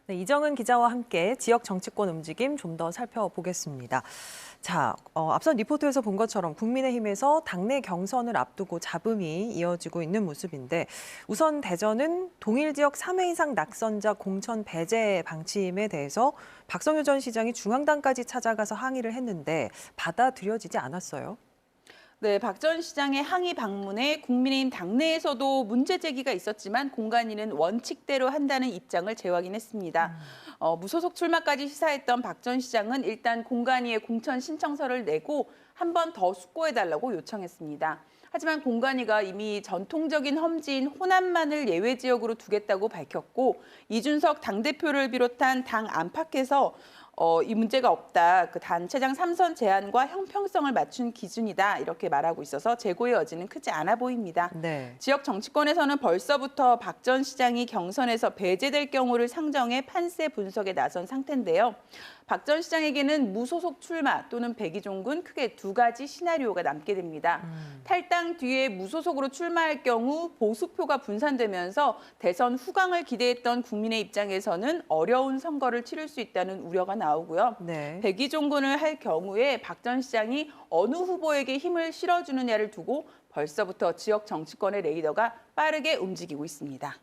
네, 이정은 기자와 함께 지역 정치권 움직임 좀 더 살펴보겠습니다. 자, 앞선 리포트에서 본 것처럼 국민의힘에서 당내 경선을 앞두고 잡음이 이어지고 있는 모습인데 우선 대전은 동일 지역 3회 이상 낙선자 공천 배제 방침에 대해서 박성효 전 시장이 중앙당까지 찾아가서 항의를 했는데 받아들여지지 않았어요. 네, 박 전 시장의 항의 방문에 국민의힘 당내에서도 문제 제기가 있었지만 공관위는 원칙대로 한다는 입장을 재확인했습니다. 무소속 출마까지 시사했던 박 전 시장은 일단 공관위에 공천 신청서를 내고 한 번 더 숙고해달라고 요청했습니다. 하지만 공관위가 이미 전통적인 험지인 호남만을 예외 지역으로 두겠다고 밝혔고 이준석 당대표를 비롯한 당 안팎에서 이 문제가 없다. 그 단체장 3선 제한과 형평성을 맞춘 기준이다. 이렇게 말하고 있어서 재고의 여지는 크지 않아 보입니다. 네. 지역 정치권에서는 벌써부터 박 전 시장이 경선에서 배제될 경우를 상정해 판세 분석에 나선 상태인데요. 박 전 시장에게는 무소속 출마 또는 백의종군 크게 두 가지 시나리오가 남게 됩니다. 탈당 뒤에 무소속으로 출마할 경우 보수표가 분산되면서 대선 후광을 기대했던 국민의 입장에서는 어려운 선거를 치를 수 있다는 우려가 나오고요. 네. 백의종군을 할 경우에 박 전 시장이 어느 후보에게 힘을 실어주느냐를 두고 벌써부터 지역 정치권의 레이더가 빠르게 움직이고 있습니다.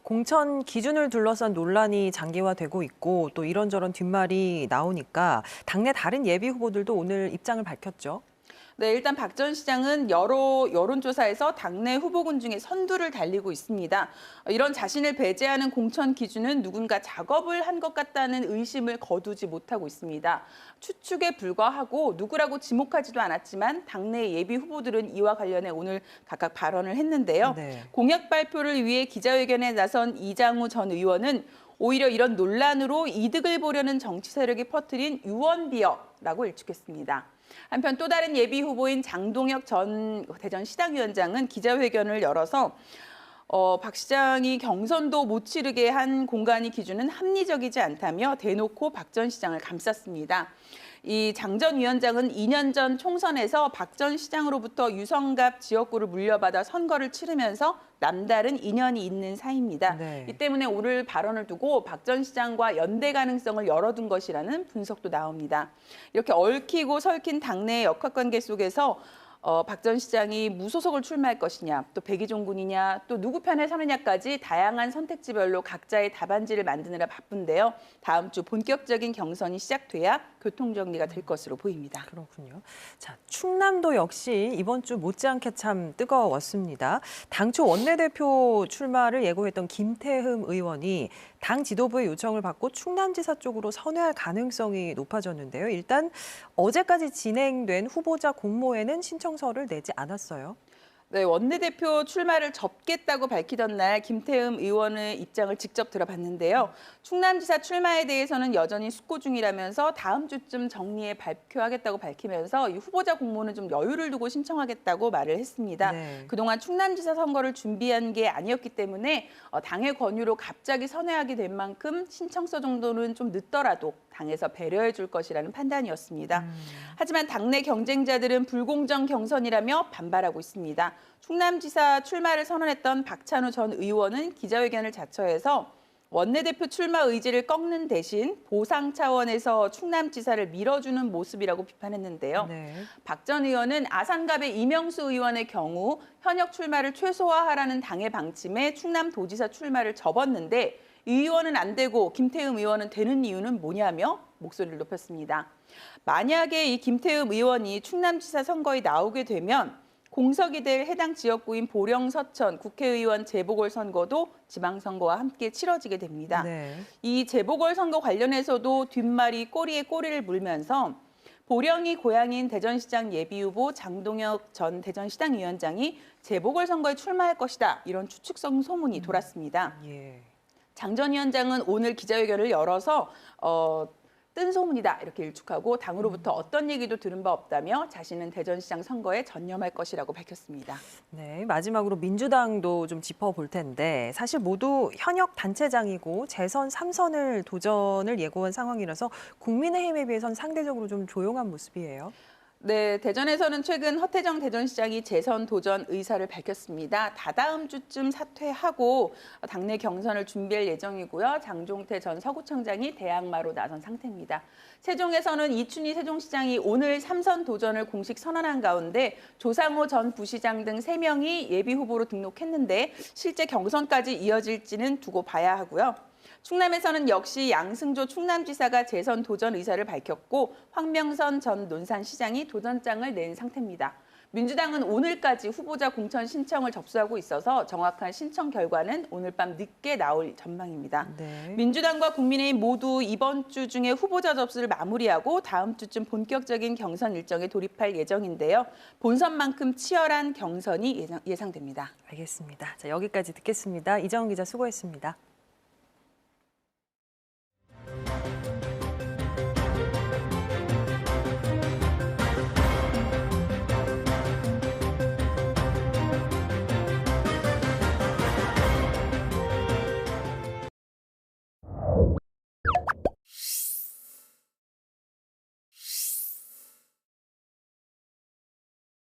공천 기준을 둘러싼 논란이 장기화되고 있고 또 이런저런 뒷말이 나오니까 당내 다른 예비 후보들도 오늘 입장을 밝혔죠. 네, 일단 박 전 시장은 여러 여론조사에서 당내 후보군 중에 선두를 달리고 있습니다. 이런 자신을 배제하는 공천 기준은 누군가 작업을 한 것 같다는 의심을 거두지 못하고 있습니다. 추측에 불과하고 누구라고 지목하지도 않았지만 당내 예비 후보들은 이와 관련해 오늘 각각 발언을 했는데요. 네. 공약 발표를 위해 기자회견에 나선 이장우 전 의원은 오히려 이런 논란으로 이득을 보려는 정치 세력이 퍼뜨린 유언비어라고 일축했습니다. 한편 또 다른 예비 후보인 장동혁 전 대전시당위원장은 기자회견을 열어서 박 시장이 경선도 못 치르게 한 공관위 기준은 합리적이지 않다며 대놓고 박 전 시장을 감쌌습니다. 이 장 전 위원장은 2년 전 총선에서 박 전 시장으로부터 유성갑 지역구를 물려받아 선거를 치르면서 남다른 인연이 있는 사이입니다. 네. 이 때문에 오늘 발언을 두고 박 전 시장과 연대 가능성을 열어둔 것이라는 분석도 나옵니다. 이렇게 얽히고 설킨 당내의 역학관계 속에서 박 전 시장이 무소속을 출마할 것이냐, 또 백의종군이냐, 또 누구 편에 서느냐까지 다양한 선택지별로 각자의 답안지를 만드느라 바쁜데요. 다음 주 본격적인 경선이 시작돼야 교통정리가 될 것으로 보입니다. 그렇군요. 자, 충남도 역시 이번 주 못지않게 참 뜨거웠습니다. 당초 원내대표 출마를 예고했던 김태흠 의원이 당 지도부의 요청을 받고 충남지사 쪽으로 선회할 가능성이 높아졌는데요. 일단 어제까지 진행된 후보자 공모에는 신청서를 내지 않았어요. 네, 원내대표 출마를 접겠다고 밝히던 날 김태흠 의원의 입장을 직접 들어봤는데요. 충남지사 출마에 대해서는 여전히 숙고 중이라면서 다음 주쯤 정리해 발표하겠다고 밝히면서 이 후보자 공모는 좀 여유를 두고 신청하겠다고 말을 했습니다. 네. 그동안 충남지사 선거를 준비한 게 아니었기 때문에 당의 권유로 갑자기 선회하게 된 만큼 신청서 정도는 좀 늦더라도 당에서 배려해 줄 것이라는 판단이었습니다. 하지만 당내 경쟁자들은 불공정 경선이라며 반발하고 있습니다. 충남지사 출마를 선언했던 박찬호 전 의원은 기자회견을 자처해서 원내대표 출마 의지를 꺾는 대신 보상 차원에서 충남지사를 밀어주는 모습이라고 비판했는데요. 네. 박 전 의원은 아산갑의 이명수 의원의 경우 현역 출마를 최소화하라는 당의 방침에 충남도지사 출마를 접었는데 이 의원은 안 되고 김태흠 의원은 되는 이유는 뭐냐며 목소리를 높였습니다. 만약에 이 김태흠 의원이 충남지사 선거에 나오게 되면 공석이 될 해당 지역구인 보령 서천 국회의원 재보궐선거도 지방선거와 함께 치러지게 됩니다. 네. 이 재보궐선거 관련해서도 뒷말이 꼬리에 꼬리를 물면서 보령이 고향인 대전시장 예비후보 장동혁 전 대전시당위원장이 재보궐선거에 출마할 것이다. 이런 추측성 소문이 돌았습니다. 예. 장 전 위원장은 오늘 기자회견을 열어서 뜬 소문이다 이렇게 일축하고 당으로부터 어떤 얘기도 들은 바 없다며 자신은 대전시장 선거에 전념할 것이라고 밝혔습니다. 네, 마지막으로 민주당도 좀 짚어볼 텐데 사실 모두 현역 단체장이고 재선 3선을 도전을 예고한 상황이라서 국민의힘에 비해서는 상대적으로 좀 조용한 모습이에요. 네, 대전에서는 최근 허태정 대전시장이 재선 도전 의사를 밝혔습니다. 다다음 주쯤 사퇴하고 당내 경선을 준비할 예정이고요. 장종태 전 서구청장이 대항마로 나선 상태입니다. 세종에서는 이춘희 세종시장이 오늘 3선 도전을 공식 선언한 가운데 조상호 전 부시장 등 3명이 예비후보로 등록했는데 실제 경선까지 이어질지는 두고 봐야 하고요. 충남에서는 역시 양승조 충남지사가 재선 도전 의사를 밝혔고 황명선 전 논산시장이 도전장을 낸 상태입니다. 민주당은 오늘까지 후보자 공천 신청을 접수하고 있어서 정확한 신청 결과는 오늘 밤 늦게 나올 전망입니다. 네. 민주당과 국민의힘 모두 이번 주 중에 후보자 접수를 마무리하고 다음 주쯤 본격적인 경선 일정에 돌입할 예정인데요. 본선만큼 치열한 경선이 예상됩니다. 알겠습니다. 자, 여기까지 듣겠습니다. 이정은 기자 수고했습니다.